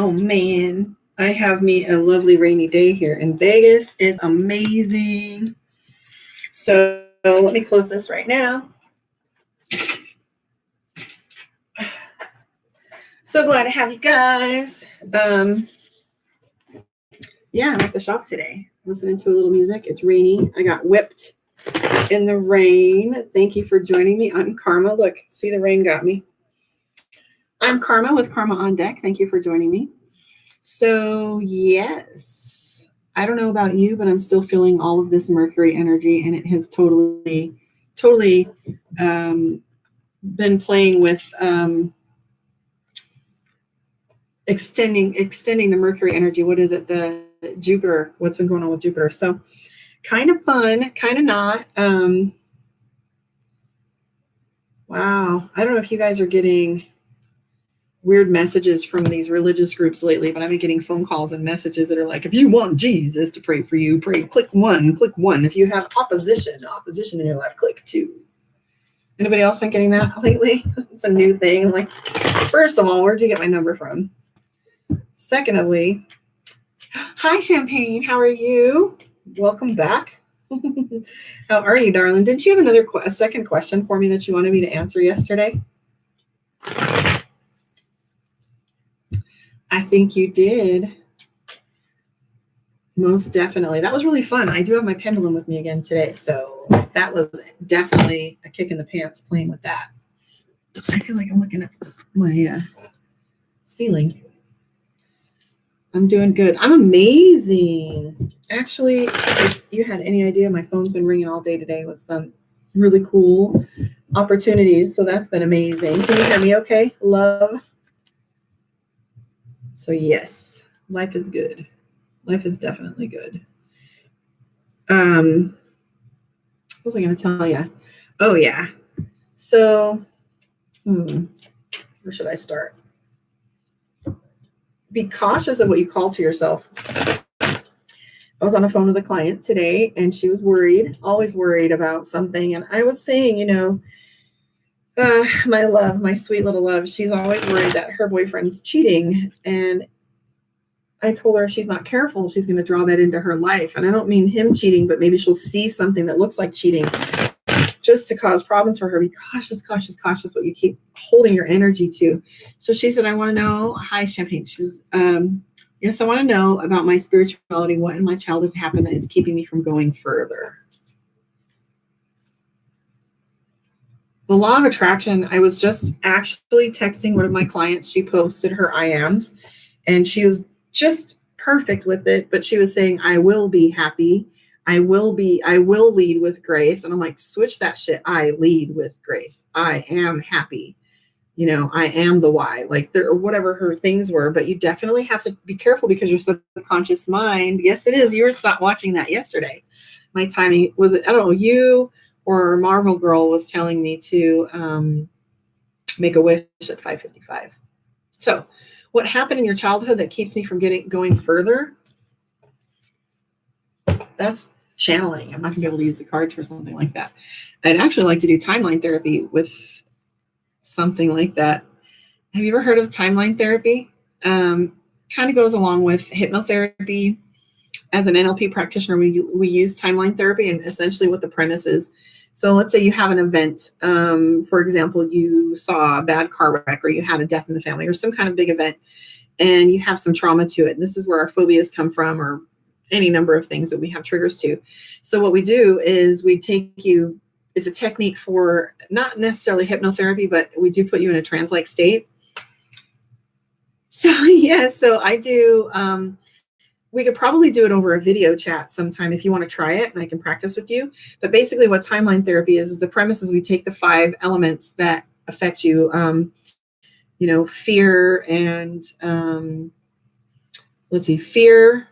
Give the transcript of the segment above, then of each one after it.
Oh man, I have me a lovely rainy day here in Vegas. It's amazing. So let me close this right now. So glad to have you guys. Yeah, I'm at the shop today, listening to a little music. It's rainy. I got whipped in the rain. Thank you for joining me. I'm Karma. Look, see the rain got me. I'm Karma with Karma on Deck. Thank you for joining me. So, yes, I don't know about you, but I'm still feeling all of this Mercury energy, and it has totally been playing with extending the Mercury energy. What is it? The Jupiter. What's been going on with Jupiter? So, kind of fun, kind of not. Wow, I don't know if you guys are getting weird messages from these religious groups lately, but I've been getting phone calls and messages that are like, if you want Jesus to pray for you, click one. If you have opposition in your life, click 2. Anybody else been getting that lately? It's a new thing. I'm like, first of all, where'd you get my number from? Secondly, hi Champagne, how are you? Welcome back. How are you, darling? Didn't you have a second question for me that you wanted me to answer yesterday? I think you did. Most definitely. That was really fun. I do have my pendulum with me again today. So that was definitely a kick in the pants playing with that. I feel like I'm looking at my ceiling. I'm doing good. I'm amazing. Actually, if you had any idea, my phone's been ringing all day today with some really cool opportunities. So that's been amazing. Can you hear me okay? Love. So yes, life is good. Life is definitely good. What was I going to tell you? Oh yeah. So, where should I start? Be cautious of what you call to yourself. I was on the phone with a client today, and she was worried, always worried about something. And I was saying, my love, my sweet little love, she's always worried that her boyfriend's cheating. And I told her if she's not careful, she's going to draw that into her life. And I don't mean him cheating, but maybe she'll see something that looks like cheating just to cause problems for her. Be cautious what you keep holding your energy to. So she said, I want to know, hi, Champagne. She's, yes, I want to know about my spirituality. What in my childhood happened that is keeping me from going further? The law of attraction, I was just actually texting one of my clients. She posted her I ams, and she was just perfect with it. But she was saying, I will be happy. I will lead with grace. And I'm like, switch that shit. I lead with grace. I am happy. I am the why, like there or whatever her things were. But you definitely have to be careful because your subconscious mind. Yes, it is. You were watching that yesterday. My timing was it. I don't know, you or Marvel Girl was telling me to make a wish at 5:55. So what happened in your childhood that keeps me from going further? That's channeling. I'm not gonna be able to use the cards for something like that. I'd actually like to do timeline therapy with something like that. Have you ever heard of timeline therapy? Kind of goes along with hypnotherapy. As an NLP practitioner, we use timeline therapy, and essentially what the premise is. So let's say you have an event. For example, you saw a bad car wreck, or you had a death in the family, or some kind of big event, and you have some trauma to it. And this is where our phobias come from, or any number of things that we have triggers to. So what we do is we take you, it's a technique for not necessarily hypnotherapy, but we do put you in a trance-like state. So yeah, so I do, we could probably do it over a video chat sometime if you want to try it, and I can practice with you. But basically what timeline therapy is the premise is we take the 5 elements that affect you, fear and, fear,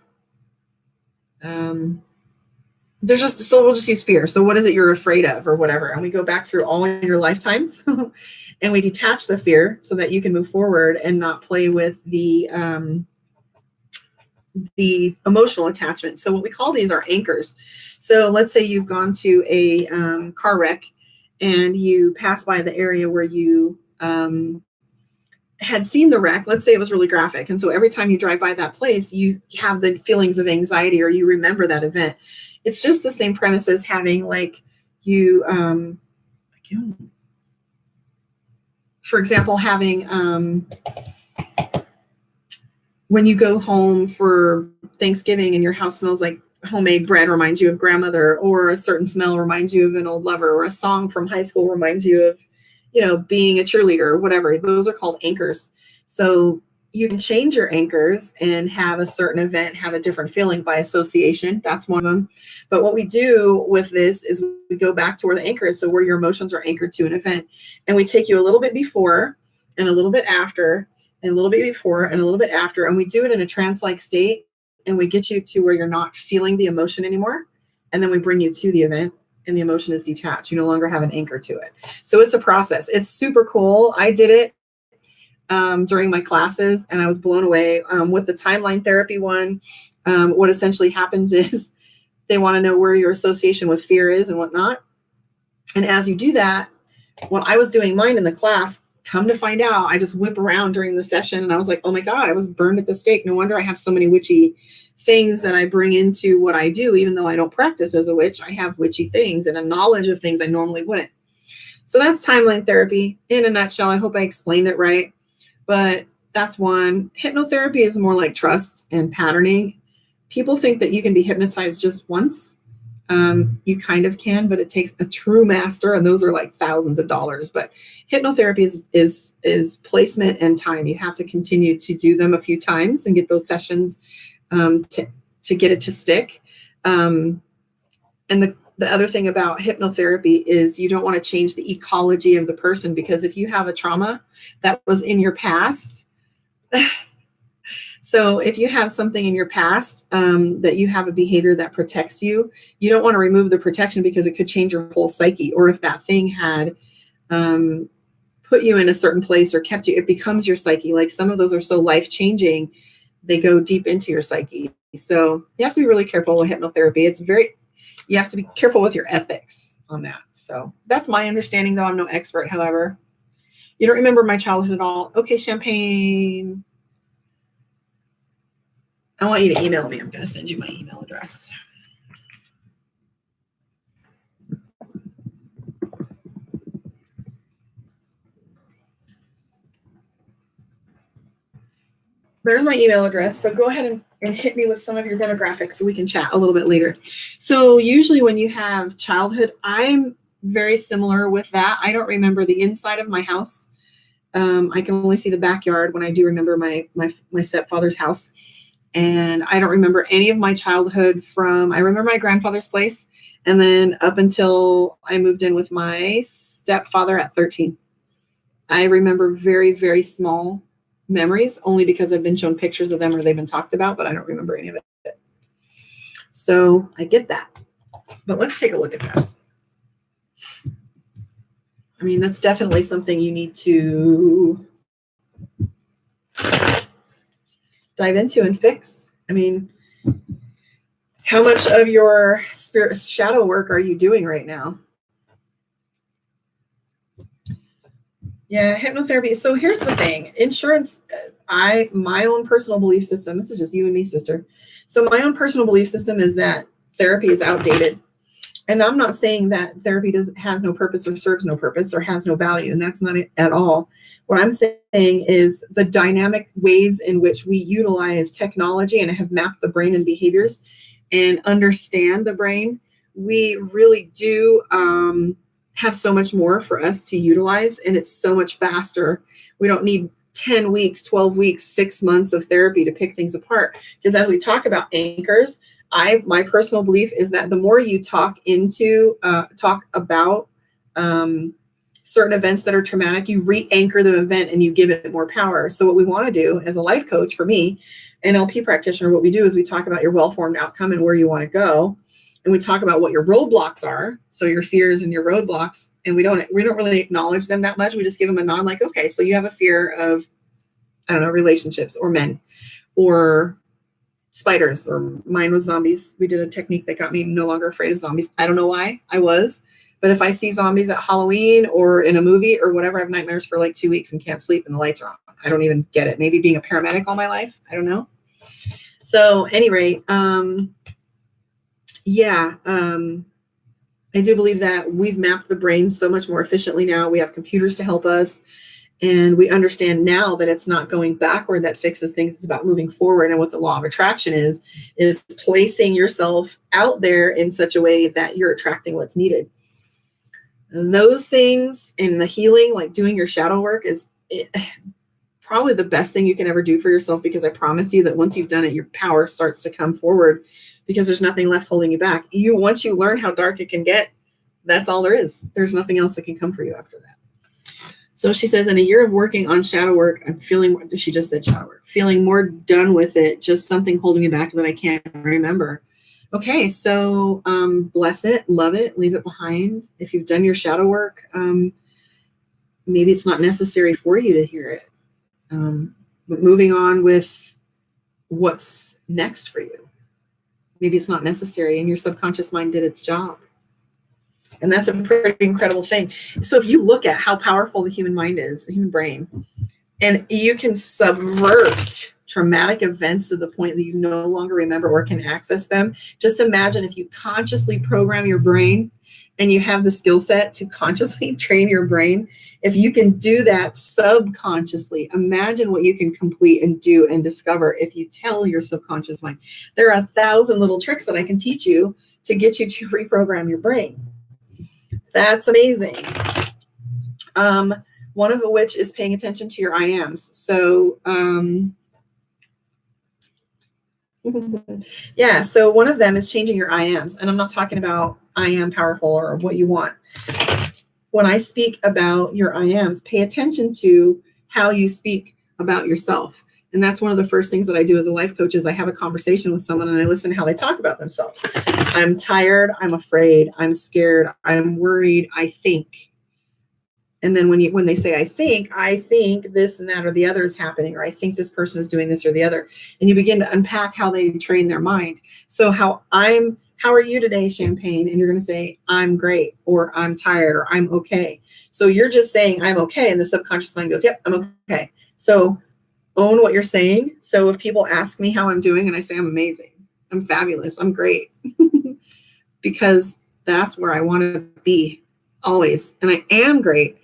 we'll just use fear. So what is it you're afraid of or whatever? And we go back through all your lifetimes and we detach the fear so that you can move forward and not play with the emotional attachment. So what we call these are anchors. So let's say you've gone to a car wreck and you pass by the area where you had seen the wreck, let's say it was really graphic. And so every time you drive by that place, you have the feelings of anxiety or you remember that event. It's just the same premise as having like you, for example, having, when you go home for Thanksgiving and your house smells like homemade bread reminds you of grandmother, or a certain smell reminds you of an old lover, or a song from high school reminds you of, being a cheerleader or whatever. Those are called anchors. So you can change your anchors and have a certain event have a different feeling by association. That's one of them. But what we do with this is we go back to where the anchor is. So where your emotions are anchored to an event, and we take you a little bit before and a little bit after and a little bit before and a little bit after. And we do it in a trance-like state, and we get you to where you're not feeling the emotion anymore. And then we bring you to the event, and the emotion is detached. You no longer have an anchor to it. So it's a process. It's super cool. I did it during my classes, and I was blown away with the timeline therapy one. What essentially happens is they want to know where your association with fear is and whatnot. And as you do that, when I was doing mine in the class, come to find out, I just whip around during the session, and I was like, oh my God, I was burned at the stake. No wonder I have so many witchy things that I bring into what I do. Even though I don't practice as a witch, I have witchy things and a knowledge of things I normally wouldn't. So that's timeline therapy in a nutshell. I hope I explained it right, but that's one. Hypnotherapy is more like trust and patterning. People think that you can be hypnotized just once. You kind of can, but it takes a true master, and those are like thousands of dollars. But hypnotherapy is placement and time. You have to continue to do them a few times and get those sessions to get it to stick. And the other thing about hypnotherapy is you don't want to change the ecology of the person, because if you have a trauma that was in your past, so if you have something in your past that you have a behavior that protects you, you don't want to remove the protection because it could change your whole psyche. Or if that thing had put you in a certain place or kept you, it becomes your psyche. Like some of those are so life-changing, they go deep into your psyche. So you have to be really careful with hypnotherapy. You have to be careful with your ethics on that. So that's my understanding, though I'm no expert. However, you don't remember my childhood at all. Okay, Champagne. I want you to email me. I'm going to send you my email address. There's my email address. So go ahead and hit me with some of your demographics so we can chat a little bit later. So usually when you have childhood, I'm very similar with that. I don't remember the inside of my house. I can only see the backyard when I do remember my stepfather's house. And I don't remember any of my childhood I remember my grandfather's place, and then up until I moved in with my stepfather at 13. I remember very, very small memories, only because I've been shown pictures of them or they've been talked about, but I don't remember any of it. So I get that. But let's take a look at this. I mean, that's definitely something you need to dive into and fix. I mean, how much of your spirit shadow work are you doing right now? Yeah, hypnotherapy. So here's the thing. Insurance, my own personal belief system, this is just you and me, sister. So my own personal belief system is that therapy is outdated. And I'm not saying that therapy has no purpose or serves no purpose or has no value. And that's not it at all. What I'm saying is the dynamic ways in which we utilize technology and have mapped the brain and behaviors and understand the brain, we really do have so much more for us to utilize. And it's so much faster. We don't need 10 weeks, 12 weeks, 6 months of therapy to pick things apart. Because as we talk about anchors, my personal belief is that the more you talk about certain events that are traumatic, you re-anchor the event and you give it more power. So what we want to do as a life coach, for me, NLP practitioner, what we do is we talk about your well-formed outcome and where you want to go. And we talk about what your roadblocks are. So your fears and your roadblocks, and we don't really acknowledge them that much. We just give them a nod, like, okay, so you have a fear of, I don't know, relationships or men or spiders, or mine was zombies. We did a technique that got me no longer afraid of zombies. I don't know why I was, but if I see zombies at Halloween or in a movie or whatever, I have nightmares for like 2 weeks and can't sleep and the lights are on. I don't even get it. Maybe being a paramedic all my life. I don't know. So, at any rate, I do believe that we've mapped the brain so much more efficiently now. We have computers to help us. And we understand now that it's not going backward that fixes things. It's about moving forward. And what the law of attraction is placing yourself out there in such a way that you're attracting what's needed. And those things in the healing, like doing your shadow work, is probably the best thing you can ever do for yourself, because I promise you that once you've done it, your power starts to come forward, because there's nothing left holding you back. Once you learn how dark it can get, that's all there is. There's nothing else that can come for you after that. So she says, in a year of working on shadow work, I'm feeling, she just said shadow work, feeling more done with it, just something holding me back that I can't remember. Okay, so bless it, love it, leave it behind. If you've done your shadow work, maybe it's not necessary for you to hear it. But moving on with what's next for you. Maybe it's not necessary and your subconscious mind did its job. And that's a pretty incredible thing. So if you look at how powerful the human mind is, the human brain, and you can subvert traumatic events to the point that you no longer remember or can access them. Just imagine if you consciously program your brain and you have the skill set to consciously train your brain. If you can do that subconsciously, imagine what you can complete and do and discover if you tell your subconscious mind. There are 1,000 little tricks that I can teach you to get you to reprogram your brain. That's amazing. One of which is paying attention to your I ams. So, yeah, so one of them is changing your I ams. And I'm not talking about I am powerful or what you want. When I speak about your I ams, pay attention to how you speak about yourself. And that's one of the first things that I do as a life coach is I have a conversation with someone and I listen to how they talk about themselves. I'm tired. I'm afraid. I'm scared. I'm worried. I think. And then when they say, I think this and that or the other is happening, or I think this person is doing this or the other. And you begin to unpack how they train their mind. So how are you today, Champagne? And you're going to say, I'm great, or I'm tired, or I'm okay. So you're just saying, I'm okay. And the subconscious mind goes, yep, I'm okay. So own what you're saying. So if people ask me how I'm doing and I say I'm amazing, I'm fabulous, I'm great, because that's where I want to be always. And I am great.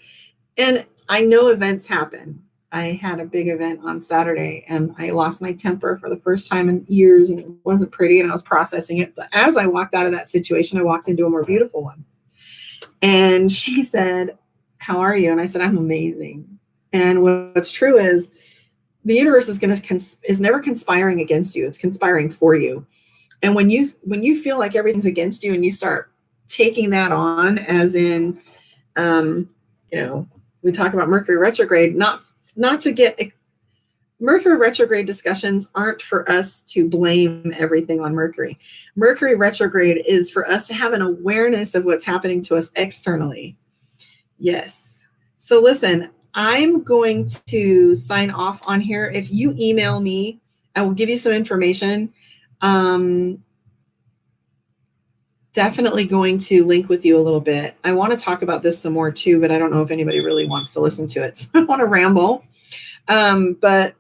And I know events happen. I had a big event on Saturday and I lost my temper for the first time in years and it wasn't pretty and I was processing it. But as I walked out of that situation, I walked into a more beautiful one. And she said, how are you? And I said, I'm amazing. And what's true is the universe is never conspiring against you. It's conspiring for you. And when you feel like everything's against you and you start taking that on, as in, we talk about Mercury retrograde, not to get Mercury retrograde discussions aren't for us to blame everything on Mercury. Mercury retrograde is for us to have an awareness of what's happening to us externally. Yes. So listen, I'm going to sign off on here. If you email me, I will give you some information. Definitely going to link with you a little bit. I want to talk about this some more too, but I don't know if anybody really wants to listen to it. So I want to ramble. But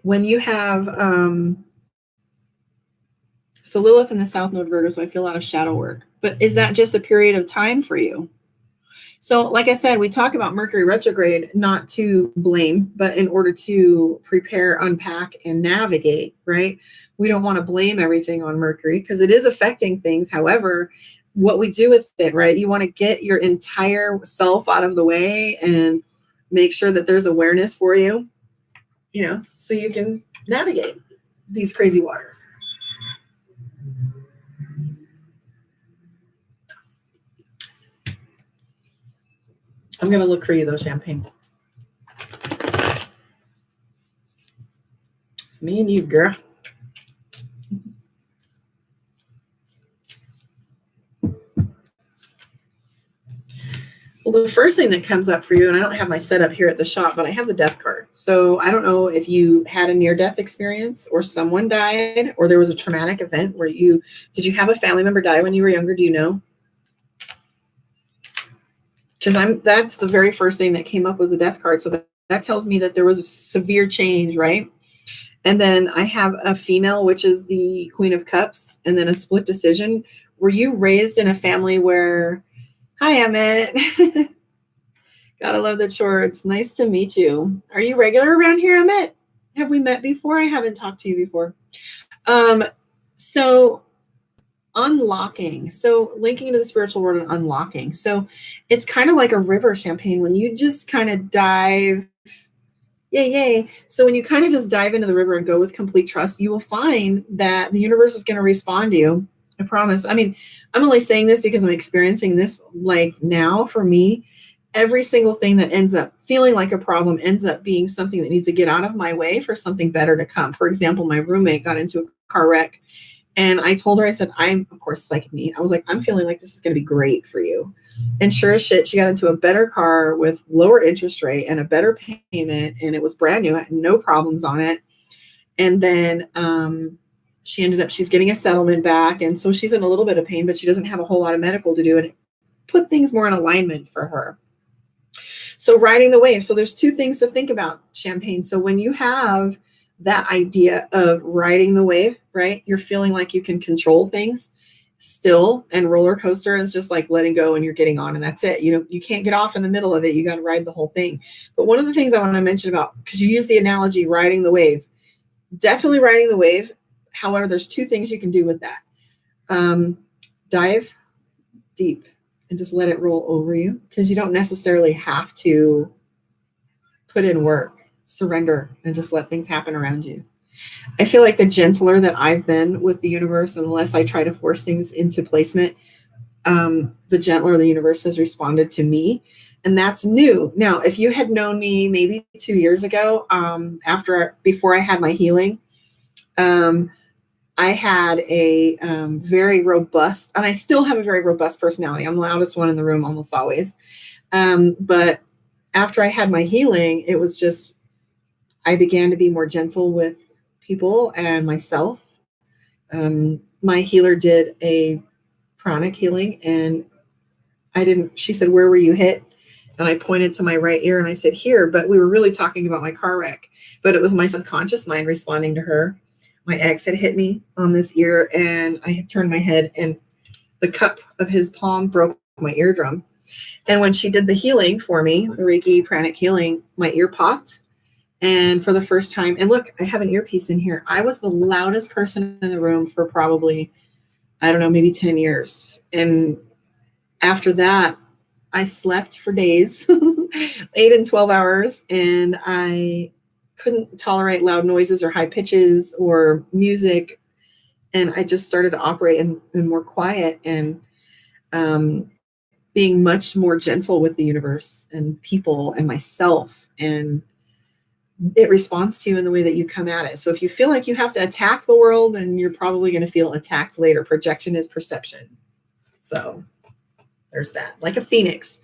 when you have, so Lilith in the South Node Virgo, so I feel a lot of shadow work. But is that just a period of time for you? So like I said, we talk about Mercury retrograde, not to blame, but in order to prepare, unpack, and navigate, right? We don't want to blame everything on Mercury because it is affecting things. However, what we do with it, right? You want to get your entire self out of the way and make sure that there's awareness for you, so you can navigate these crazy waters. I'm going to look for you, though, Champagne. It's me and you, girl. Well, the first thing that comes up for you, and I don't have my setup here at the shop, but I have the death card. So I don't know if you had a near-death experience or someone died or there was a traumatic event where did you have a family member die when you were younger? Do you know? Because that's the very first thing that came up was a death card. So that tells me that there was a severe change, right? And then I have a female, which is the Queen of Cups, and then a split decision. Were you raised in a family where, hi, Emmett. Gotta love the shorts. Nice to meet you. Are you regular around here, Emmett? Have we met before? I haven't talked to you before. So unlocking. So linking to the spiritual world and unlocking. So it's kind of like a river, Champagne, when you just kind of dive. Yay. So when you kind of just dive into the river and go with complete trust, you will find that the universe is going to respond to you. I promise. I mean, I'm only saying this because I'm experiencing this like now for me. Every single thing that ends up feeling like a problem ends up being something that needs to get out of my way for something better to come. For example, my roommate got into a car wreck and I told her, I said, I'm, of course, like me, I was like, I'm feeling like this is going to be great for you. And sure as shit, she got into a better car with lower interest rate and a better payment. And it was brand new, had no problems on it. And then she's getting a settlement back. And so she's in a little bit of pain, but she doesn't have a whole lot of medical to do. And it put things more in alignment for her. So riding the wave. So there's two things to think about, Champagne. So when you have that idea of riding the wave, right? You're feeling like you can control things still, and roller coaster is just like letting go and you're getting on and that's it. You can't get off in the middle of it. You got to ride the whole thing. But one of the things I want to mention about, because you use the analogy riding the wave, definitely riding the wave. However, there's two things you can do with that. Dive deep and just let it roll over you, because you don't necessarily have to put in work. Surrender and just let things happen around you. I feel like the gentler that I've been with the universe, and the less I try to force things into placement, the gentler the universe has responded to me. And that's new. Now, if you had known me maybe 2 years ago, before I had my healing, I had a very robust, and I still have a very robust personality. I'm the loudest one in the room almost always. But after I had my healing, it was just, I began to be more gentle with people and myself. My healer did a pranic healing, and she said, where were you hit? And I pointed to my right ear and I said, here, but we were really talking about my car wreck, but it was my subconscious mind responding to her. My ex had hit me on this ear, and I had turned my head, and the cup of his palm broke my eardrum. And when she did the healing for me, the Reiki pranic healing, my ear popped. And for the first time, and look, I have an earpiece in here. I was the loudest person in the room for probably, I don't know, maybe 10 years. And after that, I slept for days, 8 and 12 hours, and I couldn't tolerate loud noises or high pitches or music. And I just started to operate in more quiet and being much more gentle with the universe and people and myself. And it responds to you in the way that you come at it. So if you feel like you have to attack the world, then you're probably going to feel attacked later. Projection is perception. So there's that. Like a phoenix,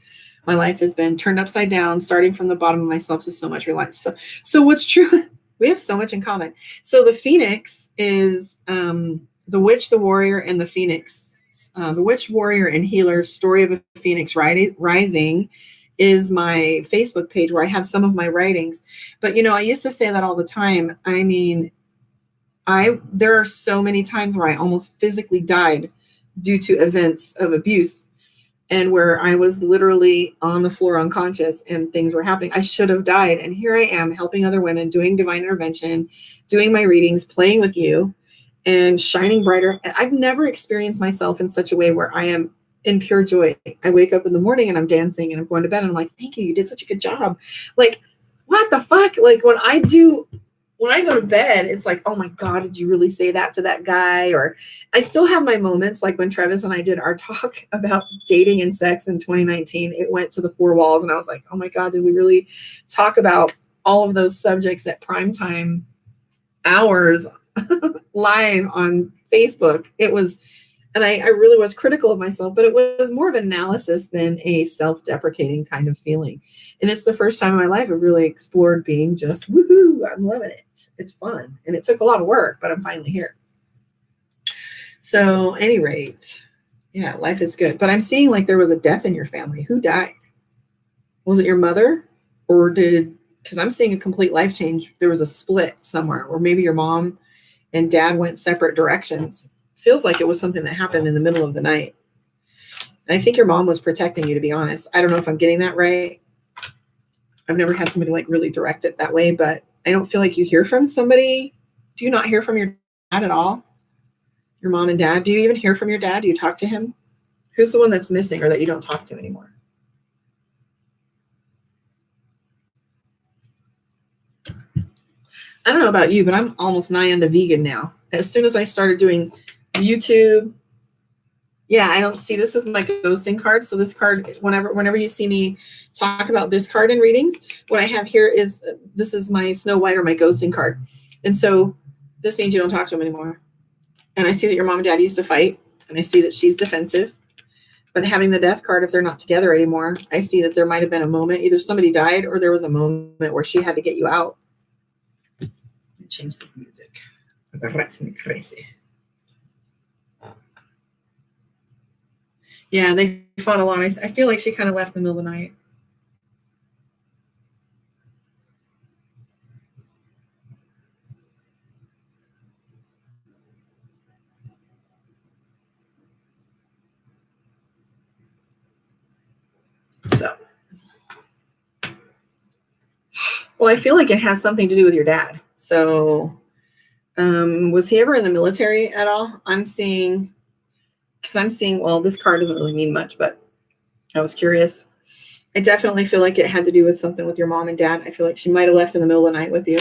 my life has been turned upside down, starting from the bottom of myself to so much reliance. So what's true? We have so much in common. So the phoenix is the witch, the warrior, and the phoenix. The witch, warrior, and healer story of a phoenix rising is my Facebook page where I have some of my writings. But, I used to say that all the time. I mean, there are so many times where I almost physically died due to events of abuse, and where I was literally on the floor unconscious and things were happening. I should have died. And here I am helping other women, doing divine intervention, doing my readings, playing with you, and shining brighter. I've never experienced myself in such a way where I am in pure joy. I wake up in the morning and I'm dancing and I'm going to bed and I'm like, thank you. You did such a good job. Like, what the fuck? Like when I go to bed, it's like, oh my God, did you really say that to that guy? Or I still have my moments, like when Travis and I did our talk about dating and sex in 2019, it went to the 4 walls. And I was like, oh my God, did we really talk about all of those subjects at primetime hours live on Facebook? It was, and I really was critical of myself, but it was more of an analysis than a self-deprecating kind of feeling. And it's the first time in my life I've really explored being just woohoo. I'm loving it. It's fun. And it took a lot of work, but I'm finally here. So at any rate, yeah, life is good. But I'm seeing like there was a death in your family. Who died? Was it your mother, or did because I'm seeing a complete life change. There was a split somewhere, or maybe your mom and dad went separate directions. Feels like it was something that happened in the middle of the night. And I think your mom was protecting you, to be honest. I don't know if I'm getting that right. I've never had somebody like really direct it that way, but I don't feel like you hear from somebody. Do you not hear from your dad at all? Your mom and dad? Do you even hear from your dad? Do you talk to him? Who's the one that's missing or that you don't talk to anymore? I don't know about you, but I'm almost nigh on the vegan now. As soon as I started doing YouTube, yeah, I don't see, this is my ghosting card. So this card, whenever you see me talk about this card in readings, what I have here is, this is my Snow White or my ghosting card. And so this means you don't talk to them anymore. And I see that your mom and dad used to fight, and I see that she's defensive. But having the death card, if they're not together anymore, I see that there might have been a moment, either somebody died or there was a moment where she had to get you out. Change this music. That drives me crazy. Yeah, they fought a lot. I feel like she kind of left in the middle of the night. So, well, I feel like it has something to do with your dad. So, was he ever in the military at all? I'm seeing, well, this card doesn't really mean much, but I was curious. I definitely feel like it had to do with something with your mom and dad. I feel like she might have left in the middle of the night with you.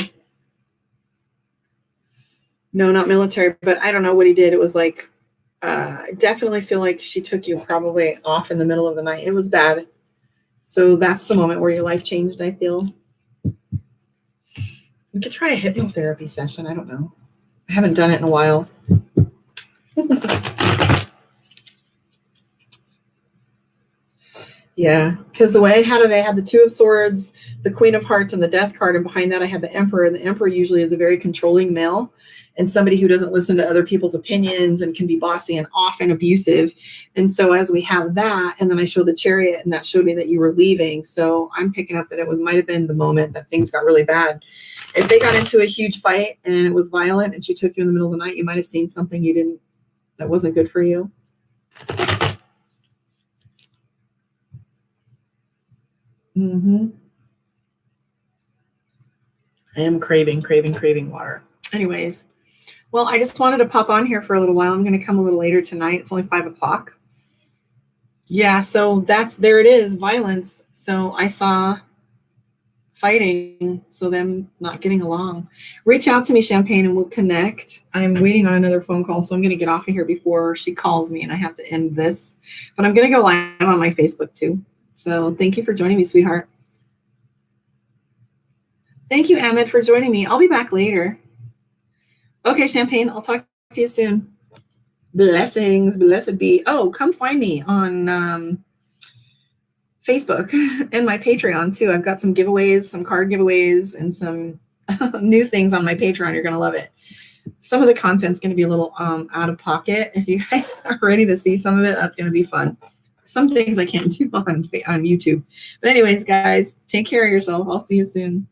No, not military, but I don't know what he did. It was like, I definitely feel like she took you probably off in the middle of the night. It was bad. So that's the moment where your life changed, I feel. We could try a hypnotherapy session. I don't know. I haven't done it in a while. Yeah, because the way I had the Two of Swords, the Queen of Hearts, and the Death card, and behind that I had the Emperor. And the Emperor usually is a very controlling male and somebody who doesn't listen to other people's opinions and can be bossy and often abusive. And so as we have that, and then I showed the Chariot, and that showed me that you were leaving. So I'm picking up that it might have been the moment that things got really bad. If they got into a huge fight and it was violent and she took you in the middle of the night, you might have seen something that wasn't good for you. I am craving water. Anyways, well, I just wanted to pop on here for a little while. I'm going to come a little later tonight. It's only 5:00. Yeah, so there it is, violence. So I saw fighting, so them not getting along. Reach out to me, Champagne, and we'll connect. I'm waiting on another phone call, so I'm going to get off of here before she calls me and I have to end this. But I'm going to go live on my Facebook too. So thank you for joining me, sweetheart. Thank you, Ahmed, for joining me. I'll be back later. Okay, Champagne, I'll talk to you soon. Blessings, blessed be. Oh, come find me on Facebook and my Patreon too. I've got some giveaways, some card giveaways, and some new things on my Patreon. You're going to love it. Some of the content's going to be a little out of pocket. If you guys are ready to see some of it, that's going to be fun. Some things I can't do on YouTube. But anyways, guys, take care of yourself. I'll see you soon.